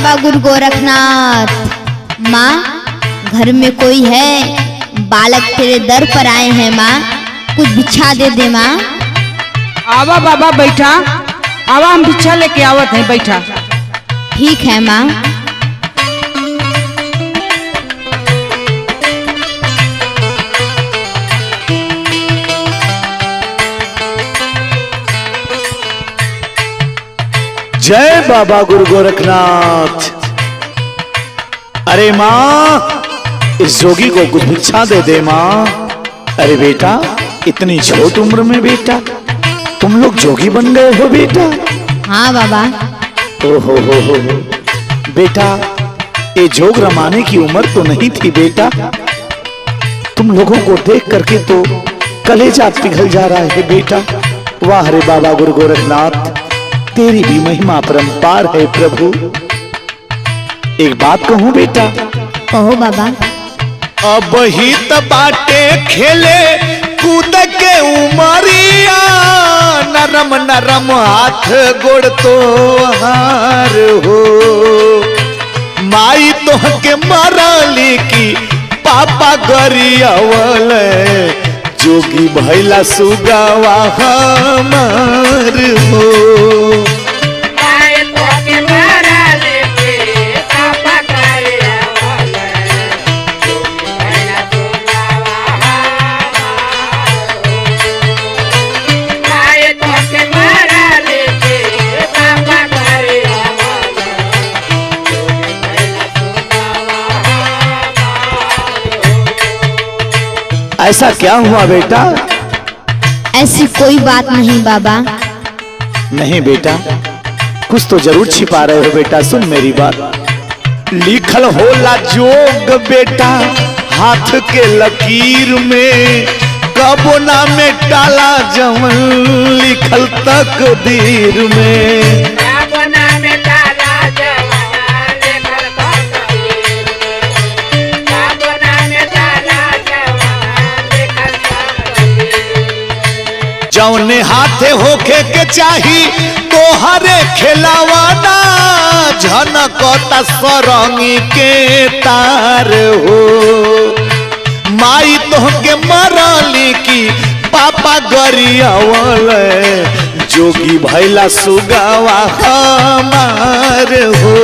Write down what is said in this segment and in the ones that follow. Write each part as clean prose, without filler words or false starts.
बाबा गुरु गोरखनाथ। माँ, घर में कोई है? बालक तेरे दर पर आए हैं माँ, कुछ भिक्षा दे दे माँ। आवा बाबा बैठा, आवा हम भिक्षा लेके आवत हैं, बैठा। ठीक है माँ। जय बाबा गुरु गोरखनाथ। अरे माँ, इस जोगी को कुछ भिक्षा दे दे माँ। अरे बेटा, इतनी छोट उम्र में बेटा तुम लोग जोगी बन गए हो बेटा? हाँ बाबा। ओहो हो बेटा, ये जोग रमाने की उम्र तो नहीं थी बेटा। तुम लोगों को देख करके तो कलेजा पिघल जा रहा है बेटा। वाह रे बाबा गुरु गोरखनाथ, तेरी भी महिमा परंपार है प्रभु। एक बात कहूं बेटा? कहो बाबा। अब ही त बाटे खेले कूद के उमरिया, नरम नरम हाथ गोड़ तो हार हो। माई तो के मरली की पापा गरियावल, जोगी भैला सुगावा हमार हो। ऐसा क्या हुआ बेटा? ऐसी कोई बात नहीं बाबा। नहीं बेटा, कुछ तो जरूर छिपा रहे हो बेटा। सुन मेरी बात। लिखल होला जोग बेटा हाथ के लकीर में, कबो ना में डाला जवन लिखल तकदीर में। जौने हाथे होके के चाही तोहरे खिलावाना, झनकता सरंगी के तार हो। माई तोहके मरली की पापा गरियावल, जोगी भैला सुगावा हमार हो।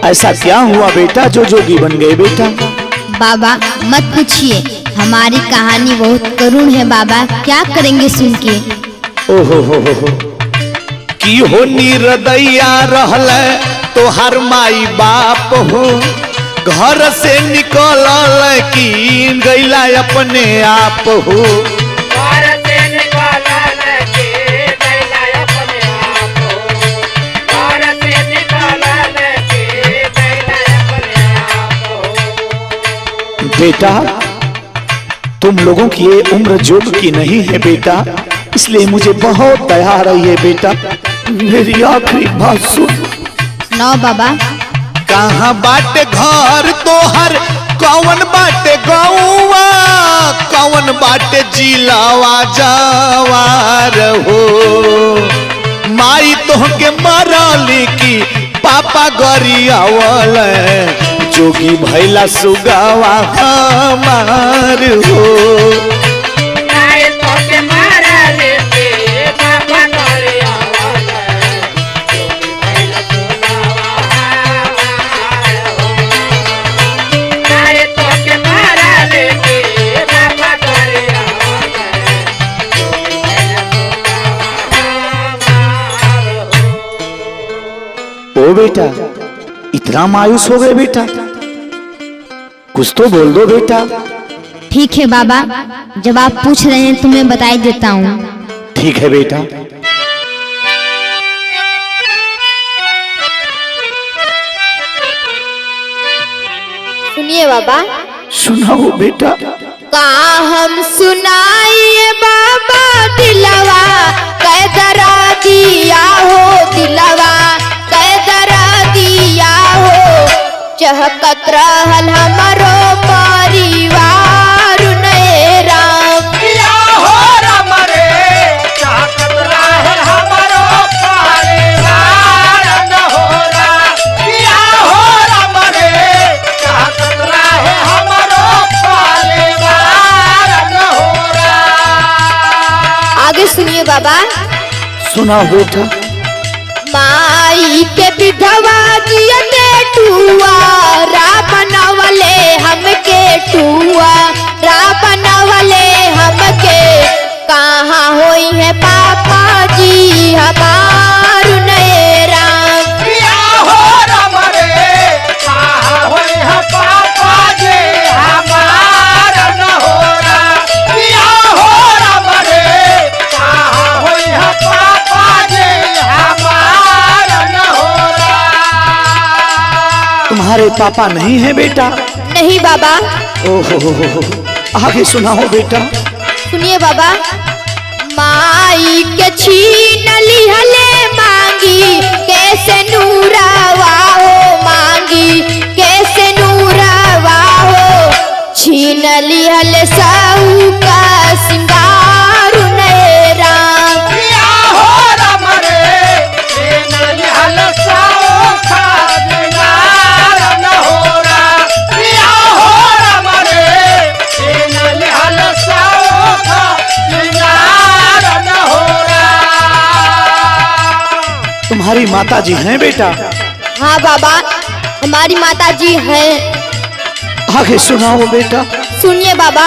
ऐसा क्या हुआ बेटा जो जोगी बन गए बेटा? बाबा मत पूछिए, हमारी कहानी बहुत करुण है बाबा, क्या करेंगे सुन के। ओहो हो की हो निर्दया रहल तो हर माई बाप हो, घर से निकल की गैला अपने आप हो। बेटा, तुम लोगों की ये उम्र जोग की नहीं है बेटा, इसलिए मुझे बहुत दया आ रही है बेटा। मेरी आखिरी बात सुन। नो बाबा। कहाँ बाटे घर तोहर, कौन बाटे गौवा, कौन बाटे जिलावा जवार हो। माई तोहके मरली की पापा गरियावल, जोगी भैला सुगावा हमार हो। ओ बेटा, इतना मायूस हो गए बेटा? कुछ तो बोल दो बेटा। ठीक है बाबा, जब आप पूछ रहे हैं तो मैं बता ही देता हूँ। ठीक है बेटा। सुनिए बाबा। सुनाओ बेटा। का हम सुनाइए बाबा दिलवा कै दरा दिया हो, दिलवा कै दरा दिया हो। चहकत रहल हमारो परिवार नए राम। किया हो राम रे, चहकत रहल हमारो परिवार न होरा। किया हो राम रे, चहकत रहल हमारो परिवार न होरा। आगे सुनिए बाबा। सुना बेटा। माई के विधवा जियते टुआ बनवले हमके, टुआ बनवले हमके। कहाँ होई है पापा जी हमार नए राम। किया हो राम रे, कहाँ होई है पापा जी हमार न होरा। किया हो राम रे, कहाँ होई है पापा जी हमार न होरा। तुम्हारे पापा नहीं है बेटा? नहीं बाबा। ओहो, आगे सुनाओ बेटा। सुनिए बाबा। माई के छीन लिहले मांगी, कैसे नूरावा हो मांगी, कैसे नूरावा हो। छीन लिहले साहू का सिंगार नए राम। किया हो राम रे, छीन लिहल साहू का सिंगार न होरा। किया हो राम रे, छीन लिहल साहू का सिंगार न होरा। तुम्हारी माता जी हैं बेटा? हाँ बाबा, हमारी माता जी हैं। आगे सुनाओ बेटा। सुनिए बाबा।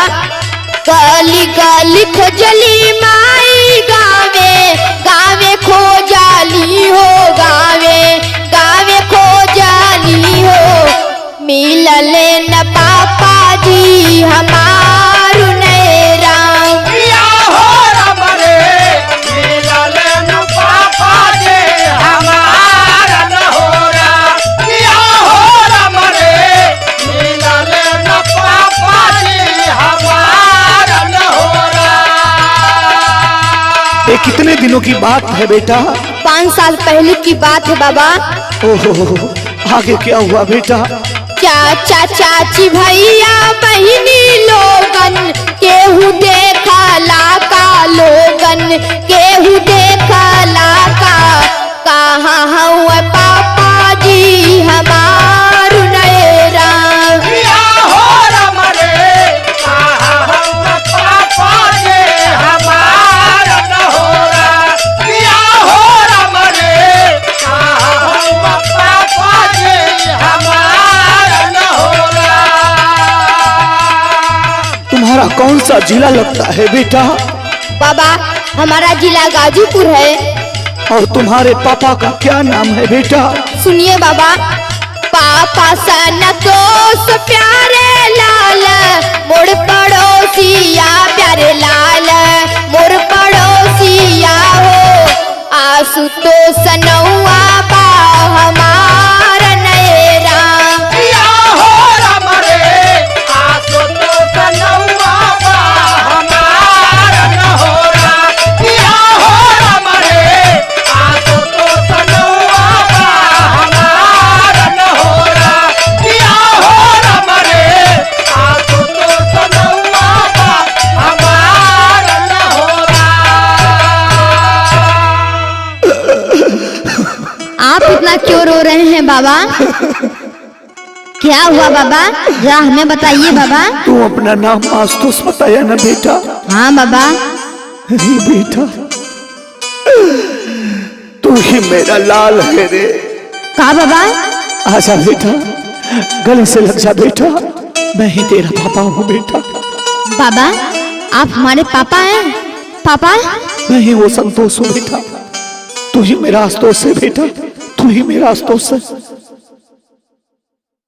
गली गली खोजली माई गावे, गावे खोजाली हो, गावे गावे खोजाली हो। मिलले न पापा जी हमार नए राम। किया हो राम रे, मिलल न पापा जी हमार न होरा। किया हो राम रे, मिलल न पापा जी हमार न होरा। ये कितने दिनों की बात है बेटा? 5 साल पहले की बात है बाबा। ओहो, आगे क्या हुआ बेटा? चाचा चाची भैया बहिनी लोगन, केहू देखला का लोगन, केहू देखला का। कहाँ हुआ पापा जी हमार नए राम। किया हो राम रे, कहाँ हम पापा जी हमार न होरा। किया हो राम रे, कहाँ हम पापा जी हमार न होरा। तुम्हारा कौन सा जिला लगता है बेटा? बाबा, हमारा जिला गाजीपुर है। और तुम्हारे पापा का क्या नाम है बेटा? सुनिए बाबा। पापा सन दोस्त प्यारे लाल, मोर पड़ोसिया प्यारे लाल, मोर पड़ोसिया हो। आशुतोष नौआ बा हमार नए राम। किया हो राम रे, आशुतोष नौआ बा हमार न होरा। किया हो राम रे, आशुतोष नौआ बा हमार न होरा। किया हो राम रे, आशुतोष नौआ बा हमार न होरा। आप इतना क्यों रो रहे हैं बाबा? क्या हुआ बाबा, जरा हमें बताइए बाबा। तू अपना नाम आशुतोष बताया ना बेटा? हाँ बाबा। अरे बेटा, तू ही मेरा लाल है रे। कहा बाबा? आजा बेटा, गले से लग जा बेटा। मैं ही तेरा पापा हूँ बेटा। बाबा, आप हमारे पापा हैं? पापा? मैं ही वो संतोष हूँ बेटा। तू ही मेरा आशुतोष है बेटा, तू ही मेरा आशुतोष है।